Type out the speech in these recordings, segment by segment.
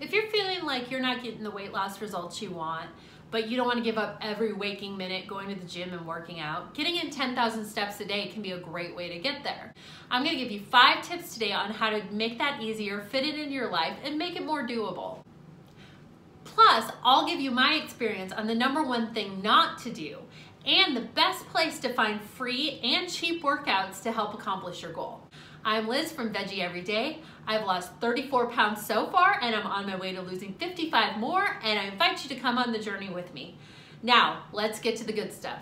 If you're feeling like you're not getting the weight loss results you want, but you don't want to give up every waking minute going to the gym and working out, getting in 10,000 steps a day can be a great way to get there. I'm going to give you 5 tips today on how to make that easier, fit it into your life, and make it more doable. Plus, I'll give you my experience on the #1 thing not to do and the best place to find free and cheap workouts to help accomplish your goal. I'm Liz from Veggie Everyday. I've lost 34 pounds so far and I'm on my way to losing 55 more, and I invite you to come on the journey with me. Now, let's get to the good stuff.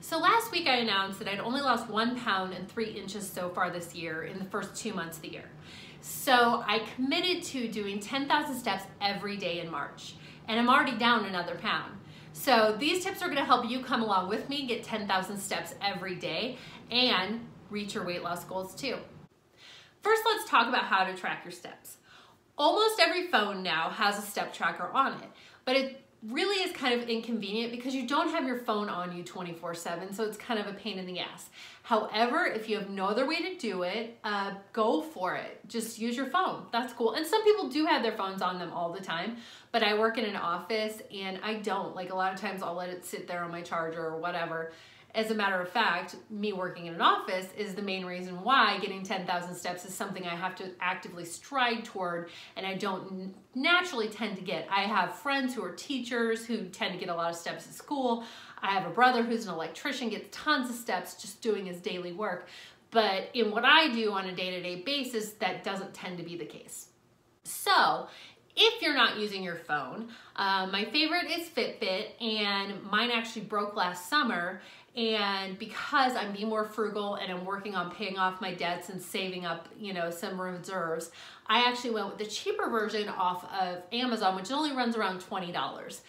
So last week I announced that I'd only lost 1 pound and 3 inches so far this year in the first 2 months of the year. So I committed to doing 10,000 steps every day in March, and I'm already down another pound. So these tips are gonna help you come along with me, get 10,000 steps every day, and reach your weight loss goals too. First, let's talk about how to track your steps. Almost every phone now has a step tracker on it, but it really is kind of inconvenient because you don't have your phone on you 24/7, so it's kind of a pain in the ass. However, if you have no other way to do it, go for it. Just use your phone. That's cool. And some people do have their phones on them all the time, but I work in an office and I don't. Like, a lot of times I'll let it sit there on my charger or whatever. As a matter of fact, me working in an office is the main reason why getting 10,000 steps is something I have to actively strive toward, and I don't naturally tend to get. I have friends who are teachers who tend to get a lot of steps at school. I have a brother who's an electrician, gets tons of steps just doing his daily work. But in what I do on a day-to-day basis, that doesn't tend to be the case. So, if you're not using your phone, my favorite is Fitbit, and mine actually broke last summer. And because I'm being more frugal and I'm working on paying off my debts and saving up, some reserves, I actually went with the cheaper version off of Amazon, which only runs around $20.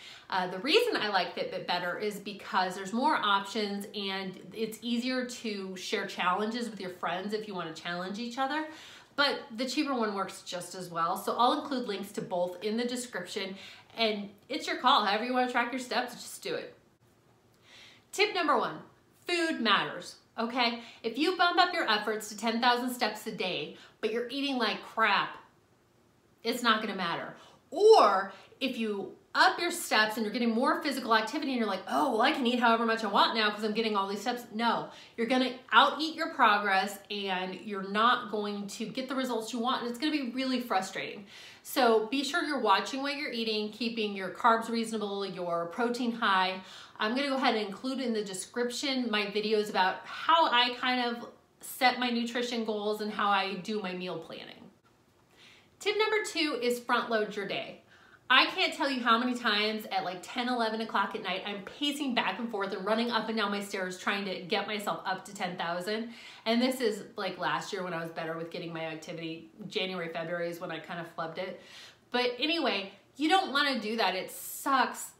The reason I like Fitbit better is because there's more options and it's easier to share challenges with your friends if you want to challenge each other. But the cheaper one works just as well. So I'll include links to both in the description, and it's your call. However you want to track your steps, just do it. Tip #1, food matters, okay? If you bump up your efforts to 10,000 steps a day, but you're eating like crap, it's not gonna matter. Or if you up your steps and you're getting more physical activity and you're like, oh, well, I can eat however much I want now because I'm getting all these steps. No, you're gonna out-eat your progress and you're not going to get the results you want, and it's gonna be really frustrating. So be sure you're watching what you're eating, keeping your carbs reasonable, your protein high. I'm gonna go ahead and include in the description my videos about how I kind of set my nutrition goals and how I do my meal planning. Tip #2 is front load your day. I can't tell you how many times at like 10, 11 o'clock at night, I'm pacing back and forth and running up and down my stairs trying to get myself up to 10,000. And this is like last year when I was better with getting my activity. January, February is when I kind of flubbed it. But anyway, you don't want to do that. It sucks.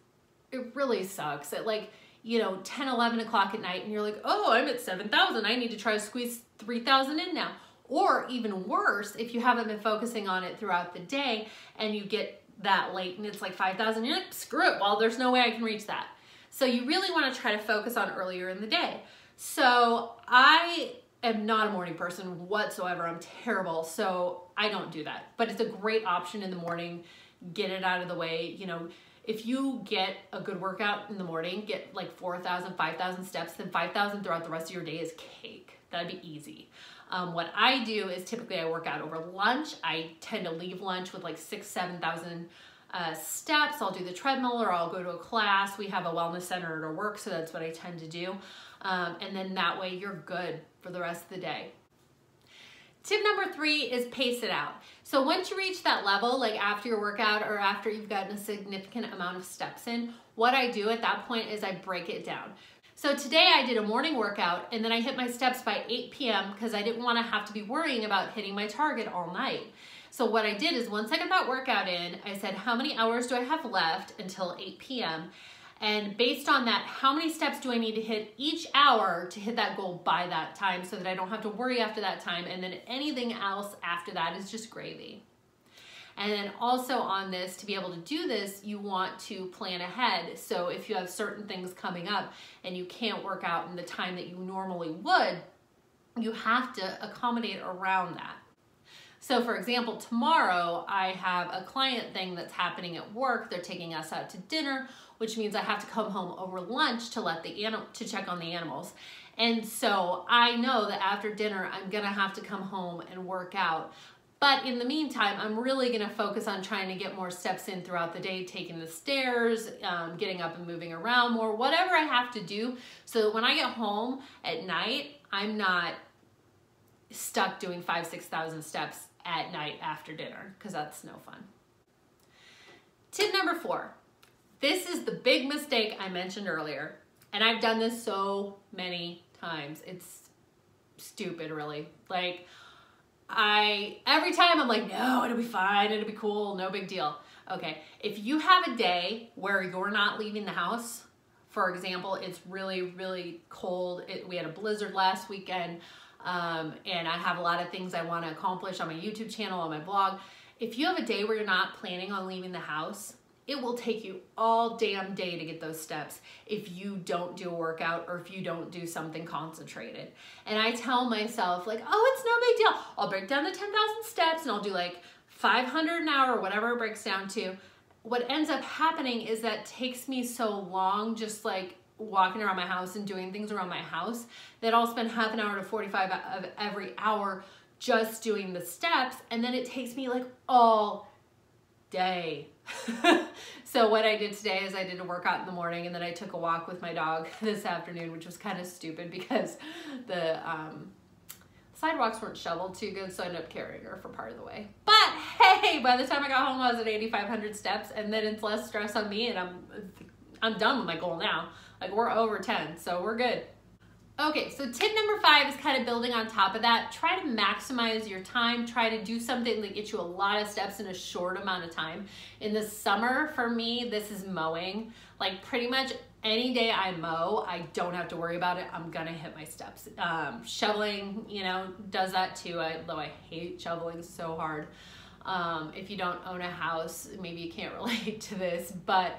It really sucks at 10, 11 o'clock at night and you're like, oh, I'm at 7,000. I need to try to squeeze 3,000 in now. Or even worse, if you haven't been focusing on it throughout the day and you get that late and it's like 5,000, you're like, screw it, well, there's no way I can reach that. So you really want to try to focus on earlier in the day. So I am not a morning person whatsoever. I'm terrible, so I don't do that. But it's a great option in the morning. Get it out of the way. If you get a good workout in the morning, get like 4,000, 5,000 steps, then 5,000 throughout the rest of your day is cake. That'd be easy. What I do is typically I work out over lunch. I tend to leave lunch with like 6,000, 7,000 steps. I'll do the treadmill or I'll go to a class. We have a wellness center at our work, so that's what I tend to do. And then that way you're good for the rest of the day. Tip #3 is pace it out. So once you reach that level, like after your workout or after you've gotten a significant amount of steps in, what I do at that point is I break it down. So today I did a morning workout and then I hit my steps by 8 p.m. because I didn't want to have to be worrying about hitting my target all night. So what I did is once I got that workout in, I said, how many hours do I have left until 8 p.m.? And based on that, how many steps do I need to hit each hour to hit that goal by that time so that I don't have to worry after that time, and then anything else after that is just gravy. And then also on this, to be able to do this, you want to plan ahead. So if you have certain things coming up and you can't work out in the time that you normally would, you have to accommodate around that. So for example, tomorrow I have a client thing that's happening at work. They're taking us out to dinner, which means I have to come home over lunch to check on the animals. And so I know that after dinner, I'm gonna have to come home and work out. But in the meantime, I'm really gonna focus on trying to get more steps in throughout the day, taking the stairs, getting up and moving around more, whatever I have to do, so that when I get home at night, I'm not stuck doing 5,000 to 6,000 steps at night after dinner, because that's no fun. Tip number 4. This is the big mistake I mentioned earlier, and I've done this so many times. It's stupid, really. Like, every time I'm like, no, it'll be fine, it'll be cool, no big deal. Okay, if you have a day where you're not leaving the house, for example, it's really, really cold. We had a blizzard last weekend, and I have a lot of things I want to accomplish on my YouTube channel, on my blog. If you have a day where you're not planning on leaving the house, it will take you all damn day to get those steps if you don't do a workout or if you don't do something concentrated. And I tell myself, like, oh, it's no big deal. I'll break down the 10,000 steps and I'll do like 500 an hour or whatever it breaks down to. What ends up happening is that it takes me so long just like walking around my house and doing things around my house that I'll spend half an hour to 45 of every hour just doing the steps, and then it takes me like all day. So what I did today is I did a workout in the morning, and then I took a walk with my dog this afternoon, which was kind of stupid because the sidewalks weren't shoveled too good, so I ended up carrying her for part of the way. But hey, by the time I got home, I was at 8,500 steps, and then it's less stress on me, and I'm done with my goal now. Like, we're over 10, so we're good. Okay, so tip number 5 is kind of building on top of that. Try to maximize your time. Try to do something that gets you a lot of steps in a short amount of time. In the summer, for me, this is mowing. Like, pretty much any day I mow, I don't have to worry about it. I'm gonna hit my steps. Shoveling, you know, does that too, though I hate shoveling so hard. If you don't own a house, maybe you can't relate to this, but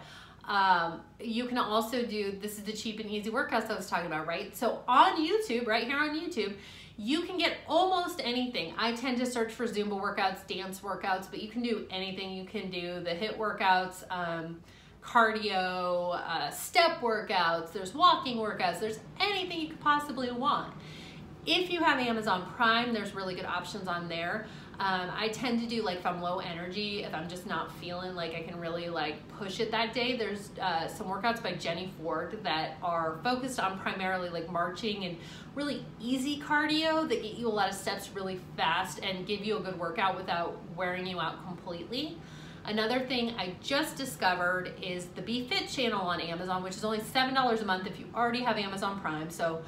you can also do, this is the cheap and easy workouts I was talking about, right? So on YouTube, right here on YouTube, you can get almost anything. I tend to search for Zumba workouts, dance workouts, but you can do anything. You can do the HIIT workouts, cardio, step workouts, there's walking workouts, there's anything you could possibly want. If you have Amazon Prime, there's really good options on there. I tend to do, like, if I'm low energy, if I'm just not feeling like I can really like push it that day, there's some workouts by Jenny Ford that are focused on primarily like marching and really easy cardio that get you a lot of steps really fast and give you a good workout without wearing you out completely. Another thing I just discovered is the Be Fit channel on Amazon, which is only $7 a month if you already have Amazon Prime. So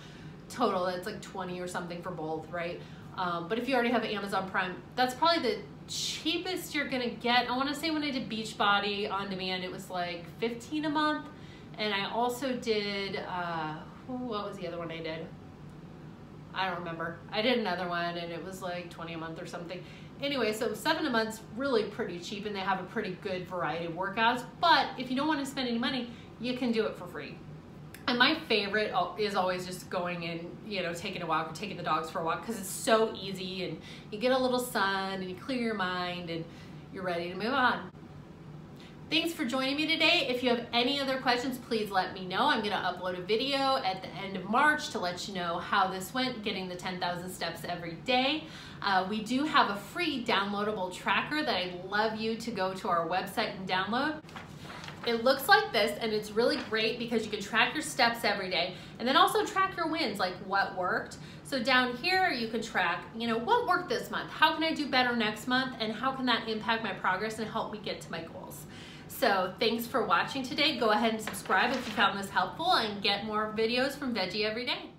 total, it's like 20 or something for both, right? But if you already have Amazon Prime, that's probably the cheapest you're gonna get. I wanna say when I did Beachbody on demand, it was like 15 a month. And I also did, what was the other one I did? I don't remember. I did another one and it was like 20 a month or something. Anyway, so 7 a month's really pretty cheap and they have a pretty good variety of workouts. But if you don't wanna spend any money, you can do it for free. And my favorite is always just going and, you know, taking a walk or taking the dogs for a walk because it's so easy and you get a little sun and you clear your mind and you're ready to move on. Thanks for joining me today. If you have any other questions, please let me know. I'm gonna upload a video at the end of March to let you know how this went, getting the 10,000 steps every day. We do have a free downloadable tracker that I'd love you to go to our website and download. It looks like this, and it's really great because you can track your steps every day and then also track your wins, like what worked. So down here you can track, you know, what worked this month, how can I do better next month, and how can that impact my progress and help me get to my goals. So thanks for watching today. Go ahead and subscribe if you found this helpful and get more videos from Veggie every day.